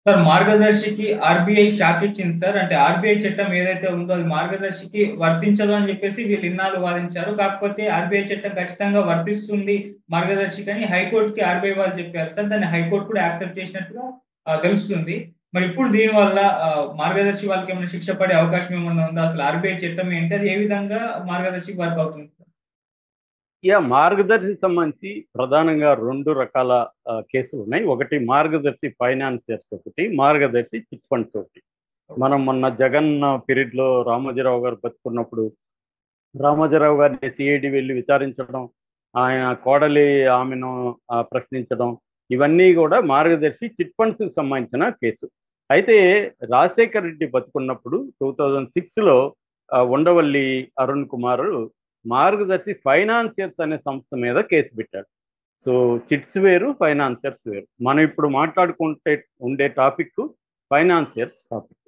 Sir మార్గదర్శికి RBI shock ఇచ్చింది sir. అంటే RBI చట్టం ఏదైతే ఉందో అది మార్గదర్శికి వర్తించదు అని జెప్పేసి వీళ్ళు ఇన్నాళ్ళు వాదించారు. కాకపోతే ఆర్‌బీఐ చట్టం ఖచ్చితంగా వర్తిస్తుంది మార్గదర్శికని హైకోర్ట్‌కి ఆర్‌బీఐ వాళ్ళు చెప్పారు సార్. దాన్ని హైకోర్ట్ కూడా యాక్సెప్ట్ చేసినట్టుగా తెలుస్తుంది. మరి ఇప్పుడు దీనివల్ల మార్గదర్శి వాళ్ళకేమైనా శిక్ష పడే అవకాశం ఏమన్నా ఉందా? అసలు ఆర్‌బీఐ చట్టం ఏంటి? అది ఏ విధంగా మార్గదర్శికి వర్క్ అవుతుంది? మార్గదర్శి సంబంధించి ప్రధానంగా 2 రకాల కేసులున్నాయి. ఒకటి మార్గదర్శి ఫైనాన్సియర్స్ ఒకటి, మార్గదర్శి చిట్ ఫండ్స్ ఒకటి. మనం మొన్న జగన్ పీరియడ్‌లో రామోజీరావు గారు బతికున్నప్పుడు, రామోజీరావు గారిని సీఐడీ వెళ్లి విచారించడం, ఆయన కోడలి ఆమెను ప్రశ్నించడం, ఇవన్నీ కూడా మార్గదర్శి చిట్ ఫండ్స్‌కి సంబంధించిన కేసు. అయితే రాజశేఖర రెడ్డి బతికున్నప్పుడు 2006లో ఉండవల్లి అరుణ్ కుమార్ మార్గదర్శి ఫైనాన్సియర్స్ అనే సంస్థ మీద కేసు పెట్టాడు. సో చిట్స్ వేరు, ఫైనాన్సియర్స్ వేరు. మనం ఇప్పుడు మాట్లాడుకుంటే ఉండే టాపిక్ ఫైనాన్సియర్స్ టాపిక్.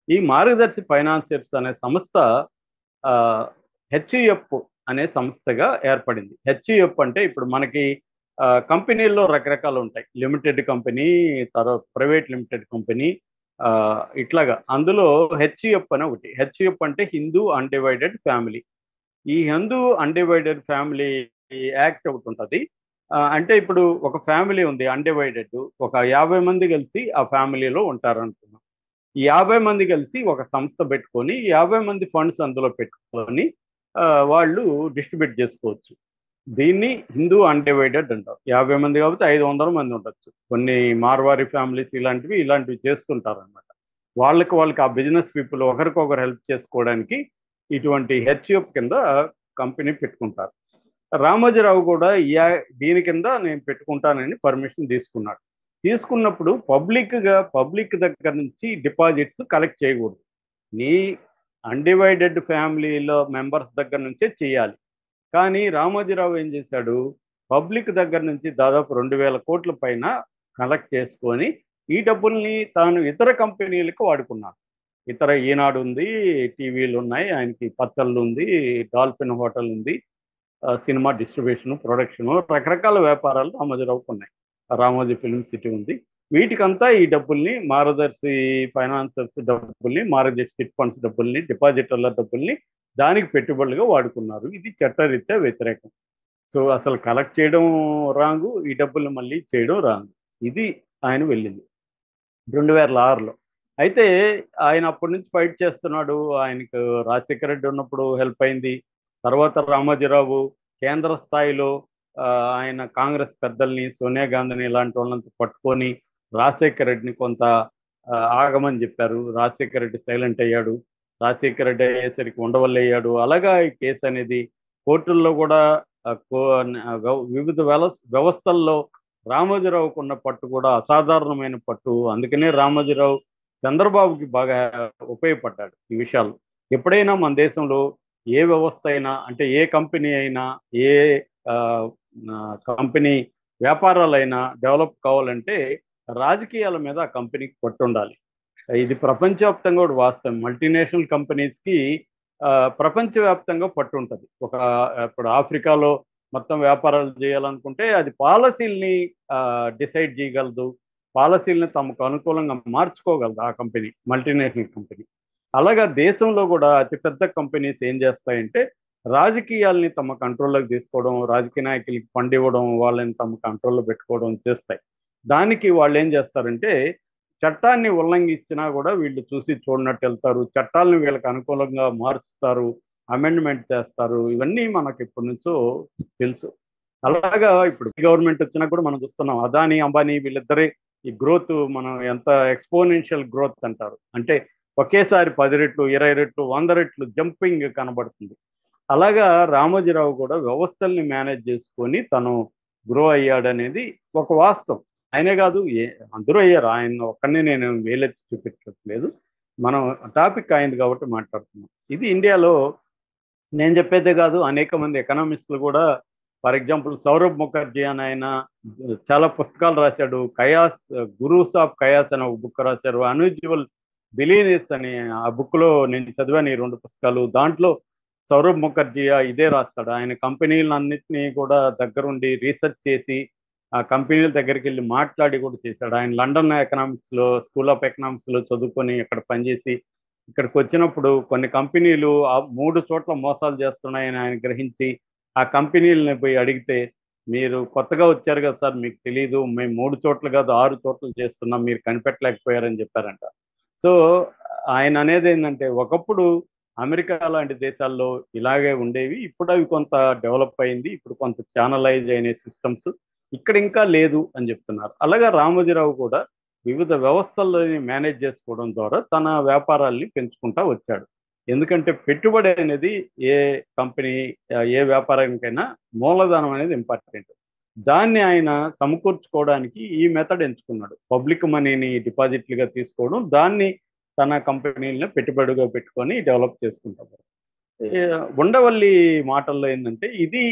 ఈ మార్గదర్శి ఫైనాన్సియర్స్ అనే సంస్థ హెచ్యుఎఫ్ అనే సంస్థగా ఏర్పడింది. హెచ్యుఎఫ్ అంటే ఇప్పుడు మనకి కంపెనీల్లో రకరకాలు ఉంటాయి. లిమిటెడ్ కంపెనీ, తర్వాత ప్రైవేట్ లిమిటెడ్ కంపెనీ, ఇట్లాగా. అందులో హెచ్యుఎఫ్ అని ఒకటి. హెచ్యుఎఫ్ అంటే హిందూ అన్డివైడెడ్ ఫ్యామిలీ. ఈ హిందూ అన్డివైడెడ్ ఫ్యామిలీ యాక్ట్ ఒకటి ఉంటుంది. అంటే ఇప్పుడు ఒక ఫ్యామిలీ ఉంది అన్డివైడెడ్, ఒక 50 మంది కలిసి ఆ ఫ్యామిలీలో ఉంటారు అనుకున్నాం. ఈ 50 మంది కలిసి ఒక సంస్థ పెట్టుకొని 50 మంది ఫండ్స్ అందులో పెట్టుకొని వాళ్ళు డిస్ట్రిబ్యూట్ చేసుకోవచ్చు. దీన్ని హిందూ అన్డివైడెడ్ అంటారు. 50 మంది కాబట్టి 500 మంది ఉండొచ్చు. కొన్ని మార్వారి ఫ్యామిలీస్ ఇలాంటివి చేస్తుంటారు అనమాట. వాళ్ళకి ఆ బిజినెస్ పీపుల్ ఒకరికొకరు హెల్ప్ చేసుకోవడానికి ఇటువంటి హెచ్యుఎఫ్ కింద కంపెనీ పెట్టుకుంటారు. రామోజీరావు కూడా దీని కింద నేను పెట్టుకుంటానని పర్మిషన్ తీసుకున్నాడు. తీసుకున్నప్పుడు పబ్లిక్ దగ్గర నుంచి డిపాజిట్స్ కలెక్ట్ చేయకూడదు. నీ అన్డివైడెడ్ ఫ్యామిలీలో మెంబర్స్ దగ్గర నుంచే చేయాలి. కానీ రామోజీరావు ఏం చేశాడు, పబ్లిక్ దగ్గర నుంచి దాదాపు 2,000 కోట్ల పైన కలెక్ట్ చేసుకొని ఈ డబ్బుల్ని తాను ఇతర కంపెనీలకు వాడుకున్నాడు. ఇతర ఈనాడు ఉంది, టీవీలు ఉన్నాయి, ఆయనకి పచ్చళ్ళు ఉంది, డాల్ఫిన్ హోటల్ ఉంది, సినిమా డిస్ట్రిబ్యూషన్, ప్రొడక్షన్, రకరకాల వ్యాపారాలు రామోజీరావుకు ఉన్నాయి. రామోజీ ఫిల్మ్ సిటీ ఉంది. వీటికంతా ఈ డబ్బుల్ని మార్గదర్శి ఫైనాన్సర్స్ డబ్బుల్ని, మార్గదర్శి చిట్ ఫండ్స్ డబ్బుల్ని, డిపాజిటర్ల డబ్బుల్ని దానికి పెట్టుబడులుగా వాడుకున్నారు. ఇది చట్టరీత్యా వ్యతిరేకం. సో అసలు కలెక్ట్ చేయడం రాంగు, ఈ డబ్బులు మళ్ళీ చేయడం రాంగు. ఇది ఆయన వెళ్ళింది 2006లో. అయితే ఆయన అప్పటి నుంచి ఫైట్ చేస్తున్నాడు. ఆయనకు రాజశేఖర రెడ్డి ఉన్నప్పుడు హెల్ప్ అయింది. తర్వాత రామోజీరావు కేంద్ర స్థాయిలో ఆయన కాంగ్రెస్ పెద్దల్ని, సోనియా గాంధీని ఇలాంటి వాళ్ళంతా పట్టుకొని రాజశేఖర రెడ్డిని కొంత ఆగమని చెప్పారు. రాజశేఖర రెడ్డి సైలెంట్ అయ్యాడు. రాజశేఖర రెడ్డి అయ్యేసరికి ఉండవల్లి అయ్యాడు. అలాగా ఈ కేసు అనేది కోర్టుల్లో కూడా వివిధ వ్యవస్థల్లో రామోజీరావుకు ఉన్న పట్టు కూడా అసాధారణమైన పట్టు. అందుకనే రామోజీరావు చంద్రబాబుకి బాగా ఉపయోగపడ్డాడు ఈ విషయాలు. ఎప్పుడైనా మన దేశంలో ఏ వ్యవస్థ అయినా, అంటే ఏ కంపెనీ అయినా, ఏ కంపెనీ వ్యాపారాలైనా డెవలప్ కావాలంటే రాజకీయాల మీద ఆ కంపెనీకి పట్టు ఉండాలి. ఇది ప్రపంచవ్యాప్తంగా కూడా వాస్తవం. మల్టీనేషనల్ కంపెనీస్కి ప్రపంచవ్యాప్తంగా పట్టు ఉంటుంది. ఇప్పుడు ఆఫ్రికాలో మొత్తం వ్యాపారాలు చేయాలనుకుంటే అది పాలసీల్ని డిసైడ్ చేయగలదు, పాలసీల్ని తమకు అనుకూలంగా మార్చుకోగలదు ఆ కంపెనీ, మల్టీనేషనల్ కంపెనీ. అలాగా దేశంలో కూడా అతిపెద్ద కంపెనీస్ ఏం చేస్తాయంటే రాజకీయాల్ని తమ కంట్రోల్లోకి తీసుకోవడం, రాజకీయ నాయకులకి ఫండ్ ఇవ్వడం, వాళ్ళని తమ కంట్రోల్లో పెట్టుకోవడం చేస్తాయి. దానికి వాళ్ళు ఏం చేస్తారంటే చట్టాన్ని ఉల్లంఘించినా కూడా వీళ్ళు చూసి చూడనట్టు వెళ్తారు, చట్టాలను వీళ్ళకి అనుకూలంగా మార్చుతారు, అమెండ్మెంట్ చేస్తారు. ఇవన్నీ మనకి ఇప్పటి నుంచో తెలుసు. అలాగా ఇప్పుడు గవర్నమెంట్ వచ్చినా కూడా మనం చూస్తున్నాం. అదానీ అంబానీ వీళ్ళిద్దరే ఈ గ్రోత్ మనం ఎంత ఎక్స్పోనెన్షియల్ గ్రోత్ అంటారు, అంటే ఒకేసారి 10 రెట్లు, 20 రెట్లు, 100 రెట్లు జంపింగ్ కనబడుతుంది. అలాగా రామోజీరావు కూడా వ్యవస్థల్ని మేనేజ్ చేసుకొని తను గ్రో అయ్యాడనేది ఒక వాస్తవం. ఆయనే కాదు, అందరూ అయ్యారు. ఆయన ఒక్కడిని నేను వేలెత్తి చూపించట్లేదు. మనం టాపిక్ అయింది కాబట్టి మాట్లాడుతున్నాం. ఇది ఇండియాలో నేను చెప్పేదే కాదు, అనేక మంది ఎకనామిస్టులు కూడా, ఫర్ ఎగ్జాంపుల్ సౌరభ్ ముఖర్జీ అని ఆయన చాలా పుస్తకాలు రాశాడు. కయాస్, గురూస్ ఆఫ్ కయాస్ అని ఒక బుక్ రాశారు. అన్యూజువల్ బిలీనియర్స్ అని ఆ బుక్లో నేను చదివాను ఈ 2 పుస్తకాలు. దాంట్లో సౌరభ్ ముఖర్జీ ఇదే రాస్తాడు. ఆయన కంపెనీలన్నింటినీ కూడా దగ్గరుండి రీసెర్చ్ చేసి ఆ కంపెనీల దగ్గరికి వెళ్ళి మాట్లాడి కూడా చేశాడు. ఆయన లండన్ ఎకనామిక్స్లో, స్కూల్ ఆఫ్ ఎకనామిక్స్లో చదువుకొని ఇక్కడ పనిచేసి ఇక్కడికి వచ్చినప్పుడు కొన్ని కంపెనీలు ఆ 3 చోట్ల మోసాలు చేస్తున్నాయని ఆయన గ్రహించి ఆ కంపెనీలని పోయి అడిగితే, మీరు కొత్తగా వచ్చారు కదా సార్, మీకు తెలీదు, మేము 3 చోట్ల కాదు 6 చోట్ల చేస్తున్నాం, మీరు కనిపెట్టలేకపోయారని చెప్పారంట. సో ఆయన అనేది ఏంటంటే, ఒకప్పుడు అమెరికా లాంటి దేశాల్లో ఇలాగే ఉండేవి, ఇప్పుడు అవి కొంత డెవలప్ అయింది, ఇప్పుడు కొంత ఛానలైజ్ అయిన సిస్టమ్స్ ఇక్కడ ఇంకా లేదు అని చెప్తున్నారు. అలాగే రామోజీరావు కూడా వివిధ వ్యవస్థలని మేనేజ్ చేసుకోవడం ద్వారా తన వ్యాపారాల్ని పెంచుకుంటా వచ్చాడు. ఎందుకంటే పెట్టుబడి అనేది ఏ కంపెనీ, ఏ వ్యాపారానికైనా మూలధనం అనేది ఇంపార్టెంట్. దాన్ని ఆయన సమకూర్చుకోవడానికి ఈ మెథడ్ ఎంచుకున్నాడు. పబ్లిక్ మనీని డిపాజిట్లుగా తీసుకోవడం, దాన్ని తన కంపెనీలను పెట్టుబడిగా పెట్టుకొని డెవలప్ చేసుకుంటారు. ఉండవల్లి మాటల్లో ఏంటంటే, ఇది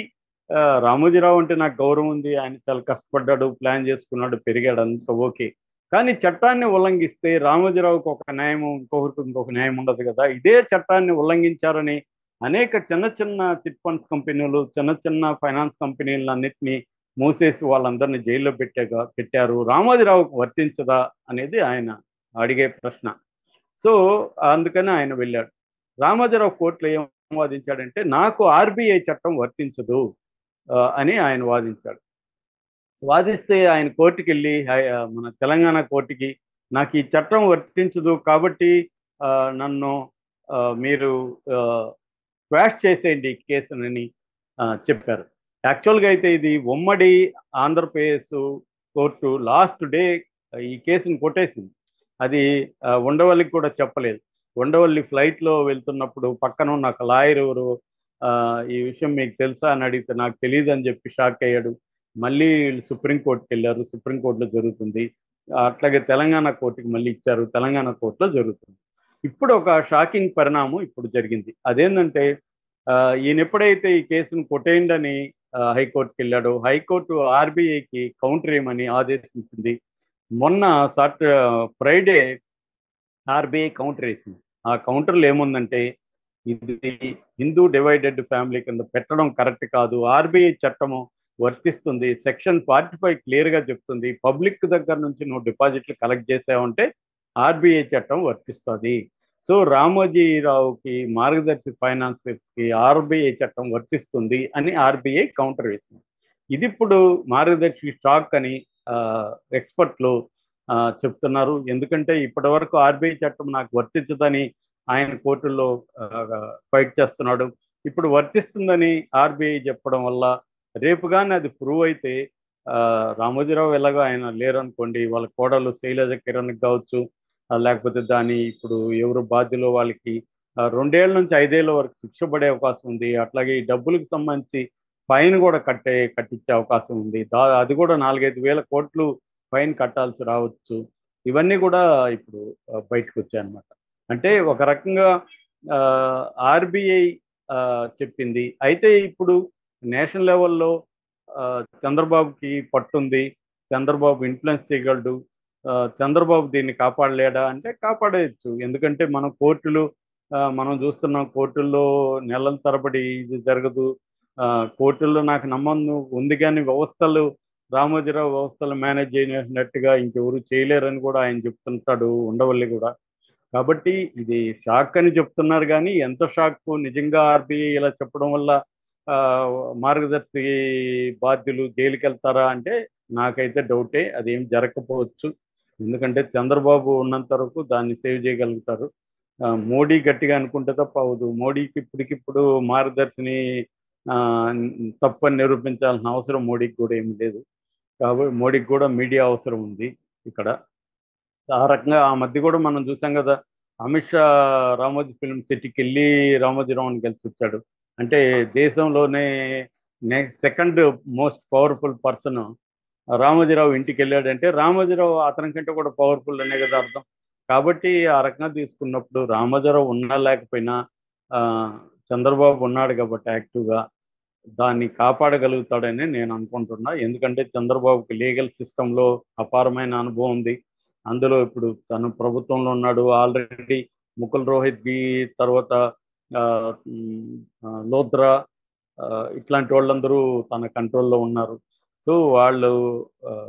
రామోజీరావు అంటే నాకు గౌరవం ఉంది, ఆయన చాలా కష్టపడ్డాడు, ప్లాన్ చేసుకున్నాడు, పెరిగాడు, అంత ఓకే. కానీ చట్టాన్ని ఉల్లంఘిస్తే రామోజీరావుకి ఒక న్యాయం, ఇంకొకరికి ఇంకొక న్యాయం ఉండదు కదా. ఇదే చట్టాన్ని ఉల్లంఘించారని అనేక చిన్న చిన్న చిట్ ఫండ్స్ కంపెనీలు, చిన్న చిన్న ఫైనాన్స్ కంపెనీలన్నింటినీ మూసేసి వాళ్ళందరినీ జైల్లో పెట్టారు. రామోజీరావుకు వర్తించదా అనేది ఆయన అడిగే ప్రశ్న. సో అందుకని ఆయన వెళ్ళాడు. రామోజీరావు కోర్టులో ఏం వాదించాడంటే, నాకు ఆర్బీఐ చట్టం వర్తించదు అని ఆయన వాదించాడు. వాదిస్తే ఆయన కోర్టుకి వెళ్ళి, మన తెలంగాణ కోర్టుకి, నాకు ఈ చట్టం వర్తించదు కాబట్టి నన్ను మీరు క్వాష్ చేసేయండి ఈ కేసునని చెప్పారు. యాక్చువల్గా అయితే ఇది ఉమ్మడి ఆంధ్రప్రదేశ్ కోర్టు లాస్ట్ డే ఈ కేసును కొట్టేసింది. అది ఉండవల్లికి కూడా చెప్పలేదు. ఉండవల్లి ఫ్లైట్లో వెళ్తున్నప్పుడు పక్కన ఉన్న ఒక లాయర్ ఎవరు ఈ విషయం మీకు తెలుసా అని అడిగితే నాకు తెలియదు అని చెప్పి షాక్ అయ్యాడు. మళ్ళీ సుప్రీంకోర్టుకి వెళ్ళారు, సుప్రీంకోర్టులో జరుగుతుంది. అట్లాగే తెలంగాణ కోర్టుకి మళ్ళీ ఇచ్చారు, తెలంగాణ కోర్టులో జరుగుతుంది. ఇప్పుడు ఒక షాకింగ్ పరిణామం ఇప్పుడు జరిగింది. అదేంటంటే, ఈయన ఎప్పుడైతే ఈ కేసును కొట్టేయండి హైకోర్టుకి వెళ్ళాడో, హైకోర్టు ఆర్బీఐకి కౌంటర్ ఏమని ఆదేశించింది. మొన్న ఫ్రైడే ఆర్బీఐ కౌంటర్ వేసింది. ఆ కౌంటర్లో ఏముందంటే, ఇది హిందూ డివైడెడ్ ఫ్యామిలీ కింద పెట్టడం కరెక్ట్ కాదు, ఆర్బీఐ చట్టము వర్తిస్తుంది, సెక్షన్ 45 క్లియర్గా చెప్తుంది, పబ్లిక్ దగ్గర నుంచి నువ్వు డిపాజిట్లు కలెక్ట్ చేసావంటే ఆర్బీఐ చట్టం వర్తిస్తుంది. సో రామోజీరావుకి, మార్గదర్శి ఫైనాన్స్కి ఆర్బీఐ చట్టం వర్తిస్తుంది అని ఆర్బీఐ కౌంటర్ వేసింది. ఇది ఇప్పుడు మార్గదర్శి షాక్ అని ఎక్స్పర్ట్లు చెప్తున్నారు. ఎందుకంటే ఇప్పటి వరకు ఆర్బీఐ చట్టం నాకు వర్తించదని ఆయన కోర్టుల్లో ఫైట్ చేస్తున్నాడు. ఇప్పుడు వర్తిస్తుందని ఆర్బీఐ చెప్పడం వల్ల రేపు కానీ అది ప్రూవ్ అయితే, రామోజీరావు ఎలాగో ఆయన లేరనుకోండి, వాళ్ళ కోడలు శైలజ కిరణ్కి కావచ్చు, లేకపోతే దాని ఇప్పుడు ఎవరు బాధ్యులో వాళ్ళకి 2 ఏళ్ల నుంచి 5 ఏళ్ల వరకు శిక్ష పడే అవకాశం ఉంది. అట్లాగే ఈ డబ్బులకు సంబంధించి ఫైన్ కూడా కట్టించే అవకాశం ఉంది. అది కూడా 4-5 వేల కోట్లు ఫైన్ కట్టాల్సి రావచ్చు. ఇవన్నీ కూడా ఇప్పుడు బయటకు వచ్చాయన్నమాట. అంటే ఒక రకంగా ఆర్బీఐ చెప్పింది. అయితే ఇప్పుడు నేషనల్ లెవెల్లో చంద్రబాబుకి పట్టుంది, చంద్రబాబు ఇన్ఫ్లుయెన్స్ చేయగలడు, చంద్రబాబు దీన్ని కాపాడలేడా అంటే కాపాడేయచ్చు. ఎందుకంటే మనం చూస్తున్నాం, కోర్టుల్లో నెలల తరబడి ఇది జరగదు. కోర్టుల్లో నాకు నమ్మకం ఉంది, కానీ రామోజీరావు వ్యవస్థలు మేనేజ్ చేయనట్టుగా ఇంకెవరు చేయలేరని కూడా ఆయన చెప్తుంటాడు, ఉండవల్లి కూడా. కాబట్టి ఇది షాక్ అని చెప్తున్నారు, కానీ ఎంత షాక్, నిజంగా ఆర్బీఐ ఇలా చెప్పడం వల్ల మార్గదర్శి బాధ్యులు జైలుకి వెళ్తారా అంటే నాకైతే డౌటే, అదేం జరగకపోవచ్చు. ఎందుకంటే చంద్రబాబు ఉన్నంత వరకు దాన్ని సేవ్ చేయగలుగుతారు. మోడీ గట్టిగా అనుకుంటే తప్ప అవదు. మోడీకి ఇప్పటికిప్పుడు మార్గదర్శిని తప్పని నిరూపించాల్సిన అవసరం మోడీకి కూడా ఏమి లేదు. కాబట్టి మోడీకి కూడా మీడియా అవసరం ఉంది ఇక్కడ. ఆ రకంగా ఆ మధ్య కూడా మనం చూసాం కదా, అమిత్ షా రామోజీ ఫిల్మ్ సిటీకి వెళ్ళి రామోజీరావుని కలిసి వచ్చాడు. అంటే దేశంలోనే second most powerful person Ramoji Rao ఇంటికి వెళ్ళాడంటే రామోజీరావు అతని కంటే కూడా పవర్ఫుల్ అనే కదా అర్థం. కాబట్టి ఆ రకంగా తీసుకున్నప్పుడు రామోజీరావు ఉన్నా లేకపోయినా చంద్రబాబు ఉన్నాడు కాబట్టి యాక్టివ్గా దాన్ని కాపాడగలుగుతాడని నేను అనుకుంటున్నా. ఎందుకంటే చంద్రబాబుకి లీగల్ సిస్టంలో అపారమైన అనుభవం ఉంది. అందులో ఇప్పుడు తను ప్రభుత్వంలో ఉన్నాడు ఆల్రెడీ. ముకుల్ రోహిత్కి తర్వాత లోద్రా ఇట్లాంటి వాళ్ళందరూ తన కంట్రోల్లో ఉన్నారు. సో వాళ్ళు